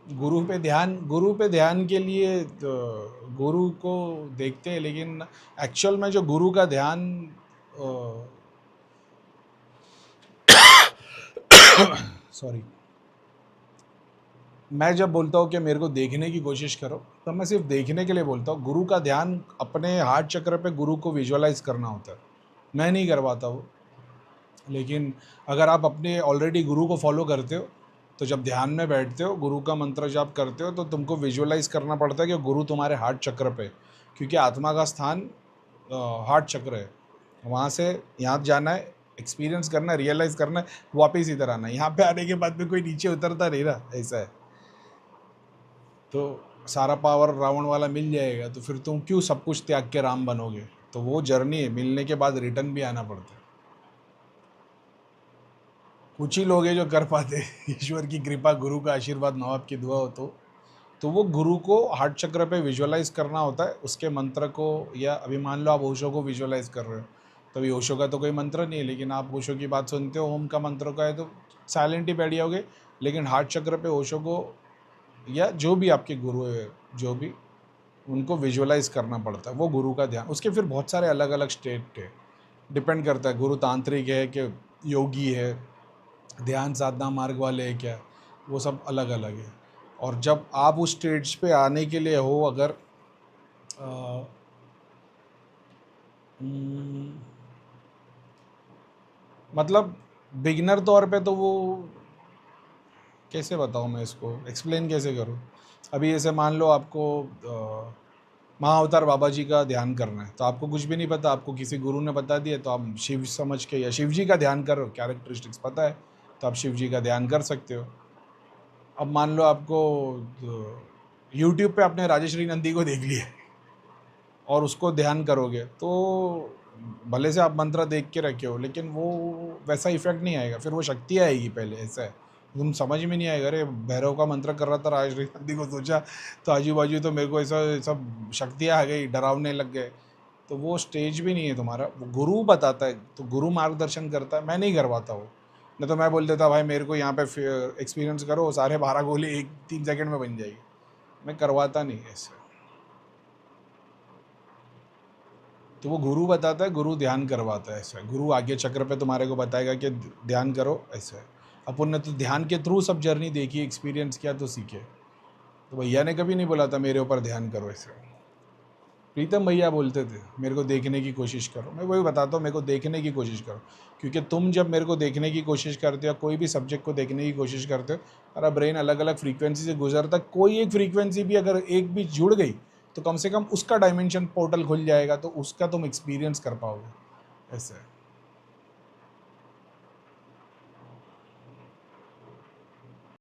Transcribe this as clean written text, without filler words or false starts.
गुरु पे ध्यान के लिए तो गुरु को देखते हैं, लेकिन एक्चुअल में जो गुरु का ध्यान सॉरी, मैं जब बोलता हूँ कि मेरे को देखने की कोशिश करो, तो मैं सिर्फ देखने के लिए बोलता हूँ। गुरु का ध्यान अपने हार्ट चक्र पे गुरु को विजुअलाइज करना होता है, मैं नहीं करवाता वो। लेकिन अगर आप अपने ऑलरेडी गुरु को फॉलो करते हो, तो जब ध्यान में बैठते हो, गुरु का मंत्र जाप करते हो, तो तुमको विजुअलाइज करना पड़ता है कि गुरु तुम्हारे हार्ट चक्र पे, क्योंकि आत्मा का स्थान हार्ट चक्र है। वहाँ से यहाँ जाना है, एक्सपीरियंस करना है, रियलाइज़ करना है, वापस इधर आना है। यहाँ पे आने के बाद में कोई नीचे उतरता नहीं रहा, ऐसा है। तो सारा पावर रावण वाला मिल जाएगा, तो फिर तुम क्यों सब कुछ त्याग के राम बनोगे? तो वो जर्नी है, मिलने के बाद रिटर्न भी आना पड़ता है। कुछ ही लोग हैं जो कर पाते हैं। ईश्वर की कृपा, गुरु का आशीर्वाद, माँ बाप की दुआ हो तो वो गुरु को हार्ट चक्र पे विजुअलाइज करना होता है, उसके मंत्र को। या अभी मान लो आप ओशो को विजुअलाइज कर रहे हो, तो अभी ओशो का तो कोई मंत्र नहीं है, लेकिन आप ओशो की बात सुनते हो, ओम का मंत्र का है, तो साइलेंट ही बैठ जाओगे। लेकिन हार्ट चक्र पे ओशो को, या जो भी आपके गुरु है, जो भी, उनको विजुअलाइज करना पड़ता है, वो गुरु का ध्यान। उसके फिर बहुत सारे अलग अलग स्टेट है, डिपेंड करता है गुरु तांत्रिक है कि योगी है, ध्यान साधना मार्ग वाले है क्या, वो सब अलग अलग है। और जब आप उस स्टेज पे आने के लिए हो, अगर अ, हम्म, मतलब बिगिनर तौर पे, तो वो कैसे बताऊँ, मैं इसको एक्सप्लेन कैसे करूँ? अभी ऐसे मान लो आपको महाअवतार बाबा जी का ध्यान करना है, तो आपको कुछ भी नहीं पता, आपको किसी गुरु ने बता दिया, तो आप शिव समझ के या शिव जी का ध्यान करो, कैरेक्टरिस्टिक्स पता है, तो आप शिव जी का ध्यान कर सकते हो। अब मान लो आपको यूट्यूब पे आपने राजेश्वरी नंदी को देख लिया और उसको ध्यान करोगे, तो भले से आप मंत्र देख के रखे हो, लेकिन वो वैसा इफेक्ट नहीं आएगा, फिर वो शक्ति आएगी पहले, ऐसा है। तुम समझ में नहीं आएगा, अरे भैरव का मंत्र कर रहा था राजेश्वरी नंदी को, सोचा तो आजू बाजू तो मेरे को ऐसा सब शक्तियाँ आ गई, डरावने लग गए। तो वो स्टेज भी नहीं है तुम्हारा, वो गुरु बताता है, तो गुरु मार्गदर्शन करता है, मैं नहीं करवाता वो। नहीं तो मैं बोल देता भाई मेरे को यहाँ पे एक्सपीरियंस करो, सारे 12 गोली एक 3 सेकंड में बन जाएगी। मैं करवाता नहीं ऐसे। तो वो गुरु बताता है, गुरु ध्यान करवाता है, ऐसा है। गुरु आगे चक्र पे तुम्हारे को बताएगा कि ध्यान करो, ऐसा है। अपन ने तो ध्यान के थ्रू सब जर्नी देखी, एक्सपीरियंस किया, तो सीखे। तो भैया ने कभी नहीं बोला था मेरे ऊपर ध्यान करो, ऐसे। प्रीतम भैया बोलते थे मेरे को देखने की कोशिश करो। मैं वही बताता हूँ, मेरे को देखने की कोशिश करो, क्योंकि तुम जब मेरे को देखने की कोशिश करते हो, कोई भी सब्जेक्ट को देखने की कोशिश करते हो, हमारा ब्रेन अलग अलग फ्रीक्वेंसी से गुजरता है। कोई एक फ्रीक्वेंसी भी अगर एक भी जुड़ गई, तो कम से कम उसका डायमेंशन पोर्टल खुल जाएगा, तो उसका तुम एक्सपीरियंस कर पाओगे, ऐसे है।